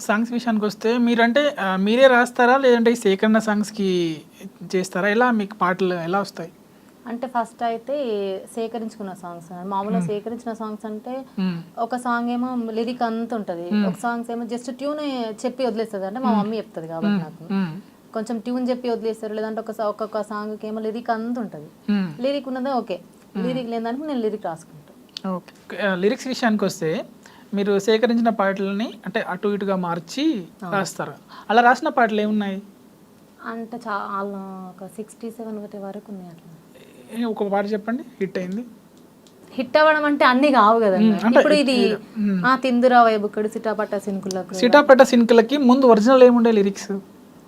Songs విషయానికొస్తే మీరంటే మీరే రాస్తారా? లేదంటే ఈ సేకరణ సాంగ్స్‌కి చేస్తారా? ఎలా మీకు పాటలు ఎలా వస్తాయి? అంటే ఫస్ట్ అయితే సేకరించుకున్న సాంగ్స్ మామూలుగా సేకరించిన సాంగ్స్ అంటే హ్మ్. ఒక సాంగ్ ఏమో లిరిక్ అంత ఉంటుంది, ఒక సాంగ్స్ ఏమో జస్ట్ ట్యూన్ చెప్పి వదిలేస్తుంది. అంటే మా మమ్మీ చెప్తుంది కాబట్టి నాకు హ్మ్. కొంచెం ట్యూన్ చెప్పి వదిలేస్తారు. లేదంటే ఒక్కొక్క సాంగ్కి ఏమో లిరిక్ అంత ఉంటుంది. హ్మ్. లిరిక్ ఉన్నదే ఓకే, లిరిక్ లేదానికి నేను లిరిక్ రాసుకుంటాను. ఓకే. లిరిక్స్ విషయానికొస్తే మీరు సేకరించిన పాటలని అంటే అటు ఇటుగా మార్చి రాస్తారు. అలా రాసిన పాటలు ఏమున్నాయి? అంటే చాలా ఒక 67 వరకు ఉన్నాయి అట్లా. ఒక పాట చెప్పండి హిట్ అయింది. హిట్ అవ్వడం అంటే అన్ని కావు కదండి. అంటే ఇప్పుడు ఇది తిందురా వైబుక్కడు సిటాపట్ట సినుకులకు సిటాపట్ట సిన్కులకి ముందు ఒరిజినల్ ఏముండే లిరిక్స్?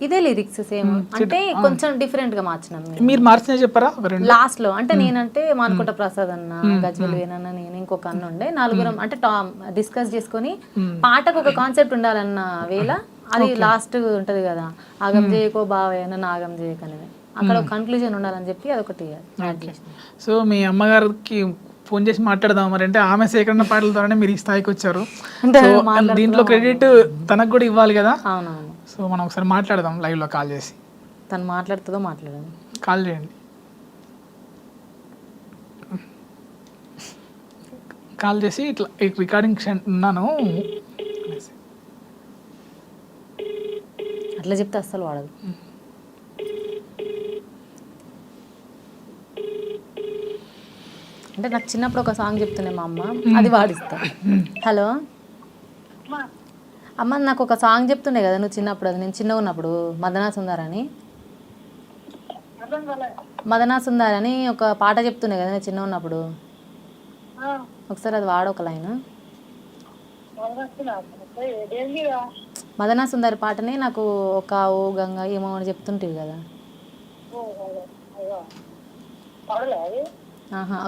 ఇదే లిరిక్స్ సేమ్, అంటే కొంచెం డిఫరెంట్ గా మార్చినాం మీరు మార్చినవి చెప్పరా? ఒక రెండు. లాస్ట్ లో. అంటే నేనంటే మానుకోట ప్రసాద్ అన్న, గజ్వెల్ వేనన్న, నేను ఇంకొక అన్న ఉండే నలుగురం అంటే డిస్కస్ చేసుకొని పాటకు ఒక కాన్సెప్ట్ ఉండాలన్న వేళ అది లాస్ట్ ఉంటది కదా, ఆగం చేయకో బావే నన్ను ఆగం చేయక అనేది, అక్కడ ఒక కన్క్లూజన్ ఉండాలని చెప్పి అదొకటి యాడ్ చేసిన. సో మీ అమ్మగారికి ఫోన్ చేసి మాట్లాడదాం మరి, అంటే ఆమె సేకరణ పాటల ద్వారానే మీరు ఈ స్థాయికి వచ్చారు. సో దీంట్లో క్రెడిట్ తనకు కూడా ఇవ్వాలి కదా. అవునవును, సో మనం ఒకసారి మాట్లాడదాం లైవ్లో కాల్ చేసి. తను మాట్లాడుతుందో మాట్లాడండి. కాల్ చేయండి. కాల్ చేసి ఇట్లా రికార్డింగ్ ఉన్నాను అనేసి. అట్లా చెప్తే అస్సలు వాడదు. అంటే నాకు చిన్నప్పుడు ఒక సాంగ్ చెప్తుండే మా అమ్మ, అది వాడిస్తా. హలో అమ్మ, నాకు ఒక సాంగ్ చెప్తుండే కదా నువ్వు చిన్నప్పుడు, అది నేను చిన్నగా ఉన్నప్పుడు, మదనా సుందరని ఒక పాట చెప్తుండే కదా నేను చిన్నగా ఉన్నప్పుడు, ఒకసారి అది వాడు ఒక లైన్. మదనా సుందరి పాటనే నాకు ఒక ఓ గంగ ఏమో అని చెప్తుంటివి కదా.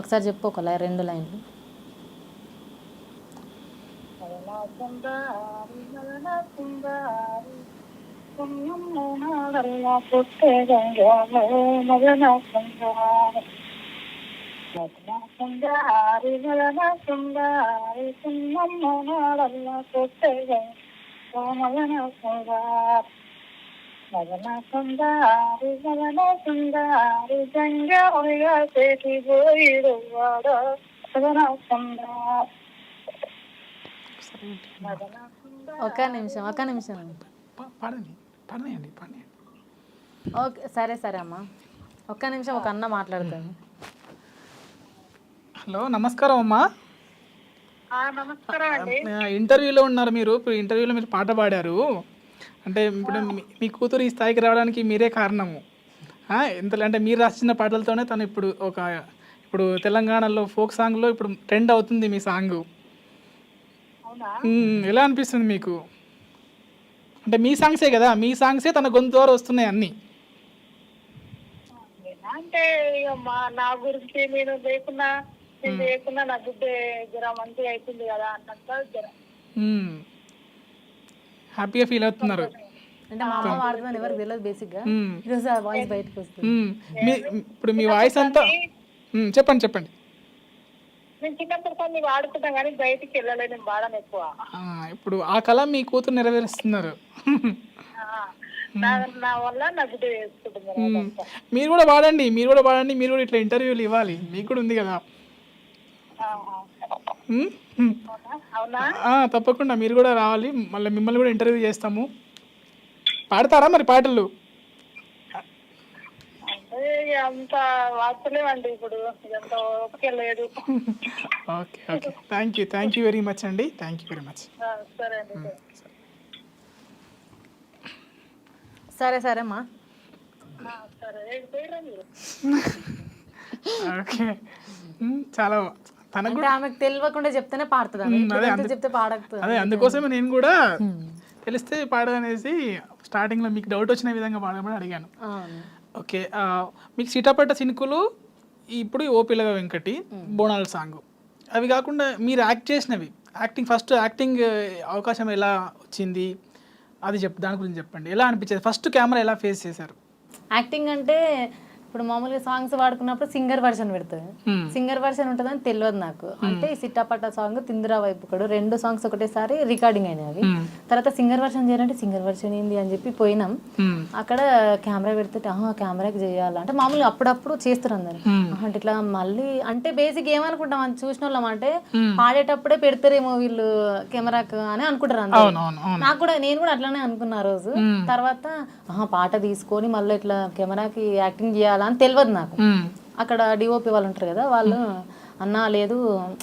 ఒకసారి చెప్పు ఒక రెండు లైన్లు. ఒక నిమిషం పాడండి పాడండి పాడండి. ఓకే సరే అమ్మా, ఒక్క నిమిషం, ఒక అన్న మాట్లాడతాను. హలో నమస్కారం అమ్మా. ఇంటర్వ్యూలో ఉన్నారు మీరు. ఇప్పుడు ఇంటర్వ్యూలో మీరు పాట పాడారు, అంటే ఇప్పుడు మీ కూతురు ఈ స్థాయికి రావడానికి మీరే కారణము. ఎంత అంటే మీరు రాసిన పాటలతోనే తను ఇప్పుడు తెలంగాణలో ఫోక్ సాంగ్లో ఇప్పుడు ట్రెండ్ అవుతుంది మీ సాంగ్. ఎలా అనిపిస్తుంది మీకు? అంటే మీ సాంగ్సే కదా, మీ సాంగ్సే తన గొంతు ద్వారా వస్తున్నాయి అన్నీ. అంటే ఇక నా గురించి నేను లేకున్నా నా బిడ్డ జర మంచిగా అవుతుంది కదా అన్నంత జర హ్యాపీగా ఫీల్ అవుతున్నారు. అంటే మా అమ్మ వాడుతుందని ఎవరికి తెలియదు బేసిక్ గా, ఈరోజు ఆ వాయిస్ బయటకు వస్తుంది. ఇప్పుడు మీ వాయిస్ అంతా చెప్పండి. నేను చిన్నప్పుడు కొన్ని వాడుకుంటాం కానీ బయటికి వెళ్ళలేదు, నేను వాడను ఎక్కువ. ఇప్పుడు ఆ కళ మీ కూతురు నెరవేరుస్తున్నారు. నా వల్ల నా బిడ్డ చేసుకుంటున్నారు. మీరు కూడా వాడండి, మీరు కూడా ఇట్లా ఇంటర్వ్యూలు ఇవ్వాలి, మీకు కూడా ఉంది కదా. అవునా? తప్పకుండా మీరు కూడా రావాలి, మళ్ళీ మిమ్మల్ని కూడా ఇంటర్వ్యూ చేస్తాము. పాడతారా మరి పాటలు? అంత వాడలేమండి ఇప్పుడు, ఎంత ఓపిక లేదు. Okay thank you very much అండి. Thank you very much. సరే అండి. సరే అమ్మా. ఓకే చాలా తనకు అంటే ఆమెకు తెలియకుండా చెప్తేనే పాడుతుంది, చెప్తే పాడకపోతుంది. అదే అందుకోసమే నేను కూడా తెలిస్తే పాడదనేసి స్టార్టింగ్లో మీకు డౌట్ వచ్చిన విధంగా పాడమని అడిగాను. ఓకే, మీకు సిటాపట్ట సినుకులు, ఇప్పుడు ఓ పిల్లగా వెంకటి, బోనాల సాంగ్, అవి కాకుండా మీరు యాక్ట్ చేసినవి, ఫస్ట్ యాక్టింగ్ అవకాశం ఎలా వచ్చింది అది దాని గురించి చెప్పండి. ఎలా అనిపించేది? ఫస్ట్ కెమెరా ఎలా ఫేస్ చేశారు? యాక్టింగ్ అంటే ఇప్పుడు మామూలుగా సాంగ్స్ వాడుకున్నప్పుడు సింగర్ వర్షన్ పెడుతుంది. సింగర్ వర్షన్ ఉంటుందని తెలియదు నాకు. అంటే ఈ సిట్టాపట్ట సాంగ్, తిందిరా వైపు కూడా 2 సాంగ్స్ ఒకటేసారి రికార్డింగ్ అయినవి. తర్వాత సింగర్ వర్షన్ చేయాలంటే సింగర్ వర్షన్ ఏంది అని చెప్పి పోయినాం. అక్కడ కెమెరా పెడితే కెమెరాకి చేయాలి అంటే మామూలుగా అప్పుడప్పుడు చేస్తారు అందరు. అంటే ఇట్లా మళ్ళీ అంటే బేసిక్ ఏమనుకుంటాం అని చూసిన వాళ్ళం అంటే పాడేటప్పుడే పెడతారేమో వీళ్ళు కెమెరాకు అని అనుకుంటారు అందరు. నాకు కూడా నేను కూడా అట్లానే అనుకున్నా ఆ రోజు. తర్వాత పాట తీసుకొని మళ్ళీ ఇట్లా కెమెరాకి యాక్టింగ్ చేయాలి అని తెలియదు నాకు. అక్కడ డిఓపి వాళ్ళు ఉంటారు కదా, వాళ్ళు అన్నా లేదు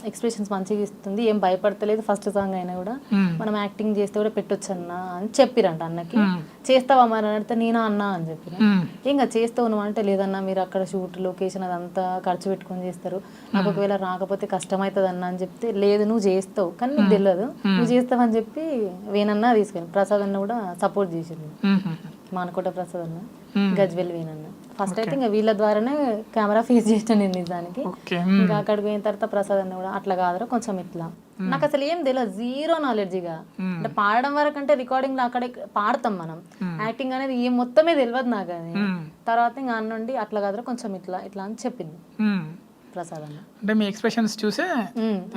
ఎక్స్ప్రెషన్స్ మంచిగా ఇస్తుంది, ఏం భయపడతలేదు, ఫస్ట్ సాంగ్ అయినా కూడా మనం యాక్టింగ్ చేస్తే కూడా పెట్టొచ్చు అన్న అని చెప్పిరంట అన్నకి. చేస్తావా మరి అని అడిగితే నేనా అన్నా అని చెప్పిన. ఇంకా చేస్తావు నువ్వు అంటే లేదన్నా మీరు అక్కడ షూట్ లొకేషన్ అదంతా ఖర్చు పెట్టుకొని చేస్తారు, నాకు ఒకవేళ రాకపోతే కష్టమవుతుంది అన్న అని చెప్తే లేదు నువ్వు చేస్తావు కానీ నీకు తెలియదు, నువ్వు చేస్తావు అని చెప్పి వేనన్నా తీసుకెళ్ళి ప్రసాద్ అన్న కూడా సపోర్ట్ చేసింది. మానకోట ప్రసాద్ అన్న, గజ్వెల్ వేనన్న. ఫస్ట్ అయితే ఇంకా వీళ్ళ ద్వారానే కెమెరా ఫేస్ చేసిన నేను నిజానికి. ఇంకా అక్కడికి పోయిన తర్వాత ప్రసాద్ అన్న కూడా అట్లా కాదురా కొంచెం ఇట్లా. నాకు అసలు ఏం తెలియదు, జీరో నాలెడ్జిగా. అంటే పాడడం వరకు అంటే రికార్డింగ్ అక్కడే పాడతాం మనం, యాక్టింగ్ అనేది ఏం మొత్తమే తెలియదు నాకు. అది తర్వాత ఇంకా అన్నండి అట్లా కాదురా కొంచెం ఇట్లా ఇట్లా అని చెప్పింది ప్రసాద్ అన్న. అంటే మీ ఎక్స్ప్రెషన్స్ చూసే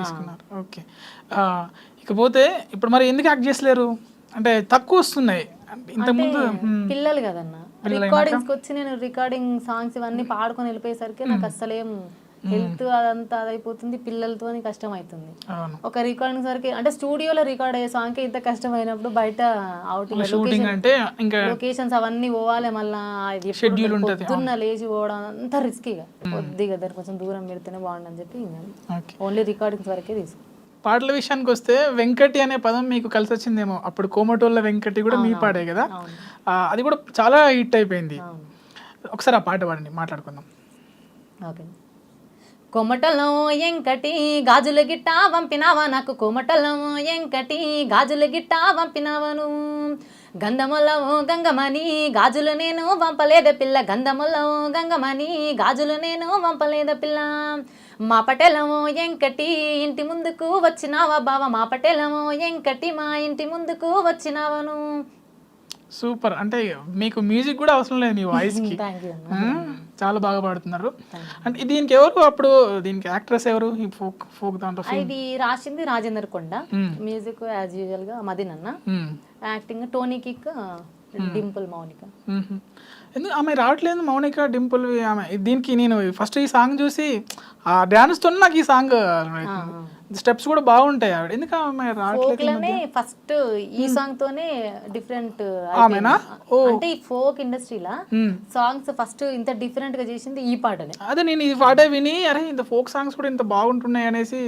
తీసుకున్నారు. ఓకే, ఇకపోతే ఇప్పుడు మరి ఎందుకు యాక్ట్ చేసలేరు అంటే తక్కువ వస్తున్నాయి ఇంతకుముందు? పిల్లలు కదన్న, రికార్డింగ్స్ వచ్చి నేను రికార్డింగ్ సాంగ్స్ ఇవన్నీ పాడుకొని వెళ్ళిపోయేసరికి నాకు అసలేం హెల్త్ అదంతా అదైపోతుంది, పిల్లలతో కష్టం అవుతుంది. ఒక రికార్డింగ్ వరకు అంటే స్టూడియోలో రికార్డ్ అయ్యే సాంగ్ ఇంత కష్టం అయినప్పుడు బయట అవుటింగ్ లొకేషన్స్ అవన్నీ పోవాలి, మళ్ళీ పొద్దున్న లేచి పోవడం అంత రిస్కీగా కొద్దిగా దాన్ని కొంచెం దూరం పెడితేనే బాగుండని చెప్పి ఓన్లీ రికార్డింగ్స్ వరకే తీసుకు. పాటల విషయానికి వస్తే వెంకటి అనే పదం మీకు కలిసి వచ్చిందేమో. అప్పుడు కోమటోళ్ళ వెంకటి కూడా మీ పాడే కదా, అది కూడా చాలా హిట్ అయిపోయింది. ఒకసారి ఆ పాట పాడండి, మాట్లాడుకుందాం. ఓకే. కొమటలో ఎంకటి గాజుల గిట్ట పంపినావా నాకు, కొమటలో ఎంకటి గాజుల గిట్ట పంపినావను, గంధములో గంగమని గాజులు నేను వంపలేద పిల్ల, గంధములో గంగమని గాజులు నేను వంపలేద పిల్ల, మా పటేలమో ఎంకటి ఇంటి ముందుకు వచ్చినావా బావ, మా పటేలమో ఎంకటి మా ఇంటి ముందుకు వచ్చినావను. సూపర్, అంటే మీకు మ్యూజిక్ కూడా అవసరం లేదు మీ వాయిస్ కి, చాలా బాగా పాడుతున్నారు. అంటే దీనికి ఎవరు అప్పుడు దీనికి యాక్ట్రెస్ ఎవరు ఈ ఫోక్ దాంట్లో? ఇది రాసింది రాజేందర్ కొండ, మ్యూజిక్ యాజ్ యూజువల్ గా మదిన్ అన్న, acting Tony kick, Dimple Mounika. ఎందుకు ఆమె రావట్లేదు మౌనిక డింపుల్ ఆమె? దీనికి నేను ఫస్ట్ ఈ సాంగ్ చూసి ఆ డాన్స్ తో నాకు ఈ సాంగ్ స్టెప్స్ కూడా బాగుంటాయి ఆవిడ, ఎందుకు ఆమె రావట్లేదు? ఫస్ట్ ఈ సాంగ్ తోనే డిఫరెంట్ అంటే ఈ ఫోక్ ఇండస్ట్రీలా సాంగ్స్ ఫస్ట్ ఇంత డిఫరెంట్ గా చేసింది ఈ పాటనే. అదే నేను ఈ పాట విని అరే ఇంత ఫోక్ సాంగ్స్ కూడా ఇంత బాగుంటున్నాయి అనేసి,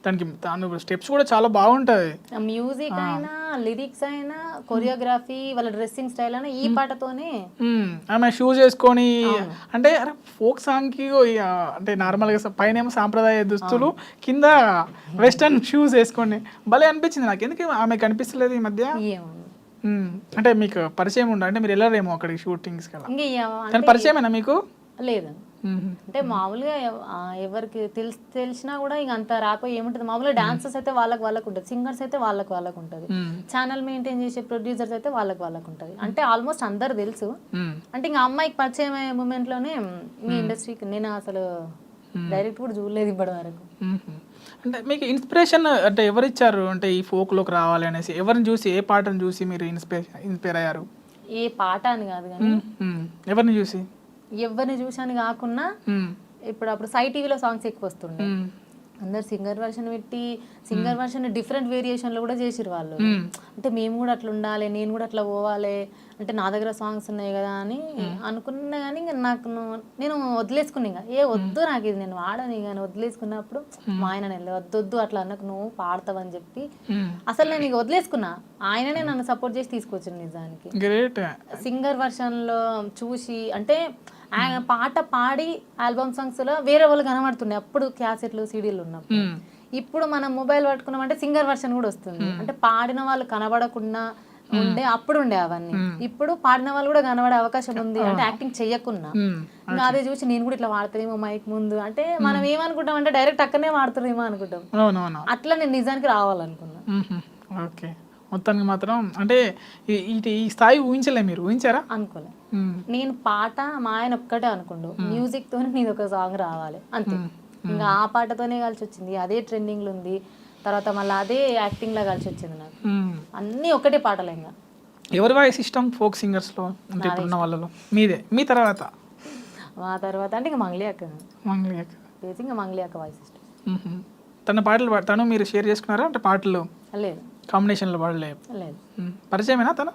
దానికి స్టెప్స్ కూడా చాలా బాగుంటాయి, మ్యూజిక్ అయినా లిరిక్స్ అయినా కొరియోగ్రఫీ వాళ్ళ డ్రెస్సింగ్ స్టైల్ అయినా ఈ పాటతోనే. ఆమె షూస్ వేసుకొని అంటే అరే ఫోక్ సాంగ్ కి అంటే నార్మల్ గా పైన ఏమో సాంప్రదాయ దుస్తులు, కింద వెస్టర్న్ షూస్ వేసుకొని భలే అనిపించింది నాకు. ఎందుకు ఆమె కనిపిస్తలేదు ఈ మధ్య? అంటే మీకు పరిచయం ఉండ అంటే మీరు వెళ్ళారేమో అక్కడికి షూటింగ్స్ కదా, కానీ పరిచయమేనా మీకు? లేదు, అంటే మామూలుగా ఎవరికి తెలిసినా కూడా ఇంక అంత రాకపోయి ఏముంటుంది, మామూలుగా డాన్సర్స్ అయితే వాళ్ళకి ఉంటుంది, సింగర్స్ అయితే వాళ్ళకి ఉంటుంది, ఛానల్ మెయింటైన్ చేసే ప్రొడ్యూసర్స్ అయితే వాళ్ళకి ఉంటుంది. అంటే ఆల్మోస్ట్ అందరు తెలుసు. అంటే ఇంకా అమ్మాయికి పరిచయం అయ్యే మూమెంట్ లోనే ఈ ఇండస్ట్రీకి నేను అసలు డైరెక్ట్ కూడా చూడలేదు ఇప్పటి వరకు. అంటే మీకు ఇన్స్పిరేషన్ అంటే ఎవరు ఇచ్చారు అంటే ఈ ఫోక్ లోకి రావాలి అనేసి? ఎవరిని చూసి, ఏ పాటను చూసి మీరు ఇన్స్పైర్ అయ్యారు? ఏ పాట అని కాదు కానీ ఎవరిని చూసి? ఎవరిని చూసాను కాకుండా ఇప్పుడు అప్పుడు సై టీవీలో సాంగ్స్ ఎక్కువ వస్తుండే, అందరు సింగర్ వర్షన్ పెట్టి సింగర్ వర్షన్ డిఫరెంట్ వేరియేషన్లో కూడా చేసిరు వాళ్ళు. అంటే మేము కూడా అట్లా ఉండాలి, నేను కూడా అట్లా పోవాలి, అంటే నా దగ్గర సాంగ్స్ ఉన్నాయి కదా అని అనుకున్నా. కానీ ఇంకా నేను వదిలేసుకున్నా, ఇంకా వద్దు నాకు ఇది నేను వాడని కానీ వదిలేసుకున్నప్పుడు మా ఆయన వద్దొద్దు అట్లా అన్నకు నువ్వు పాడతావని చెప్పి అసలు నేను ఇక వదిలేసుకున్నా. ఆయననే నన్ను సపోర్ట్ చేసి తీసుకొచ్చింది నిజానికి. సింగర్ వర్షన్లో చూసి అంటే ఆయన పాట పాడి ఆల్బమ్ సాంగ్స్ లో వేరే వాళ్ళు కనబడుతుండే అప్పుడు క్యాసెట్లు సీడీలు ఉన్నప్పుడు. ఇప్పుడు మనం మొబైల్ పట్టుకున్నామంటే సింగర్ వర్షన్ కూడా వస్తుంది, అంటే పాడిన వాళ్ళు కనబడకుండా ఉండే అప్పుడు ఉండే అవన్నీ. ఇప్పుడు పాడిన వాళ్ళు కూడా కనబడే అవకాశం ఉంది, అంటే యాక్టింగ్ చెయ్యకున్నా. ఇంకా అదే చూసి నేను కూడా ఇట్లా వాడతానేమో మైక్ ముందు, అంటే మనం ఏమనుకుంటాం అంటే డైరెక్ట్ అక్కడనే వాడుతున్నామో అనుకుంటాం. అట్లా నేను నిజానికి రావాలనుకున్నా. ఓకే, మొత్తానికి మాత్రం అంటే ఈ స్థాయి ఊహించలే, మీరు ఊహించారా? అనుకోలే. మ్మ్. నేను పాట మా ఆయన ఒక్కటే అనుకుండు, మ్యూజిక్ తోనే నీది ఒక సాంగ్ రావాలి అంతే. ఇంకా ఆ పాటతోనే కలిసి వచ్చింది, అదే ట్రెండింగ్ లో ఉంది. తర్వాత మళ్ళీ అదే యాక్టింగ్ లా కలిసి వచ్చింది నాకు. మ్మ్. అన్నీ ఒకటే పాటలే. ఇంకా ఎవరి వాయిస్ ఇష్టం ఫోక్ సింగర్స్లో అంటే ఇప్పుడున్న వాళ్ళలో? మీదే, మీ తర్వాత? మా తర్వాత అంటే ఇంకా మంగ్లీ అక్క, మంగ్లీ అక్క. బేసిక్ ఇంకా మంగ్లీ అక్క వాయిస్ ఇష్టం. మ్మ్. తన పాటలు తను మీరు షేర్ చేసుకున్నారా అంటే పాటలు లేదు కాంబినేషన్లో పాడలే? లేదు పరిచయమేనా తను?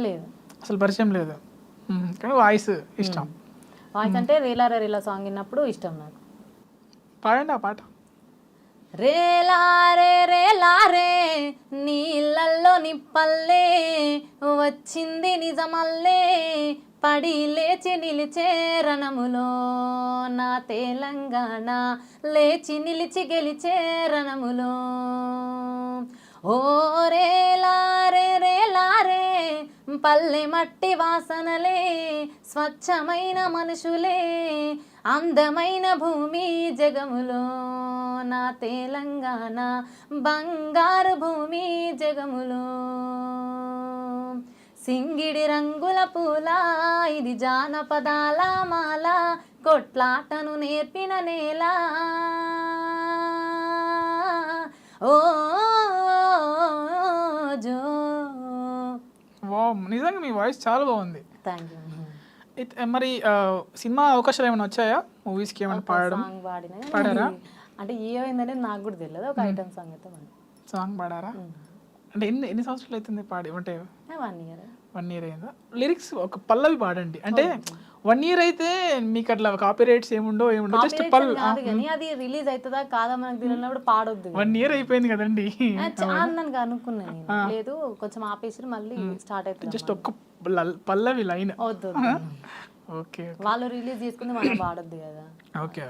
లేదు. అసలు పరిచయం లేదు, కానీ వాయిస్ ఇష్టం. వాయిస్ అంటే రేలారా రేలా సాంగ్ విన్నప్పుడు ఇష్టం నాకు. పాడండి ఆ పాట. రేలారే రేలారే నీళ్ళల్లో నిప్పల్లే వచ్చింది నిజమల్లే పడి లేచి నిలిచే రణములో నా తెలంగాణ లేచి నిలిచి గెలిచే రణములో. ఓ రేలారే రేలారే పల్లె మట్టి వాసనలే స్వచ్ఛమైన మనుషులే అందమైన భూమి జగములో నా తెలంగాణ బంగారు భూమి జగములో. సింగిడి రంగుల పూల ఇది జానపదాల మాల కొట్లాటను నేర్పిన నేల. ఓ జో. వావ్, నిజంగా మీ వాయిస్ చాలా బాగుంది. Thank you. మరి సినిమా అవకాశాలు ఏమైనా వచ్చాయా? మూవీస్కి ఏమైనా పాడడం సాంగ్ పాడిన పాడారా? అంటే ఏమైందనేది నాకు కూడా తెలియదు. ఒక ఐటమ్ సాంగ్ అయితే సాంగ్ పాడారా? అంటే ఎన్ని సంవత్సరాలు అవుతుంది పాడి? అంటే 1 year. 1 year అయిందా? లిరిక్స్ ఒక పల్లవి పాడండి. అంటే 1 year అయితే మీకు అట్లా కాపీ రైట్స్ ఏముండో జస్ట్ పల్లవి. కాదు కానీ అది రిలీజ్ అవుతుందా కాదా మనకు తెలియనప్పుడు పాడొద్దు. 1 year అయిపోయింది కదండి. నన్ను అనుకున్నా నేను. లేదు కొంచెం ఆపేసి మళ్ళీ స్టార్ట్ అవుతుంది. జస్ట్ ఒక్క పల్లవి లైన్. వద్దు. ఓకే వాళ్ళు రిలీజ్ చేసుకుంది మనం పాడొద్దు కదా. ఓకే.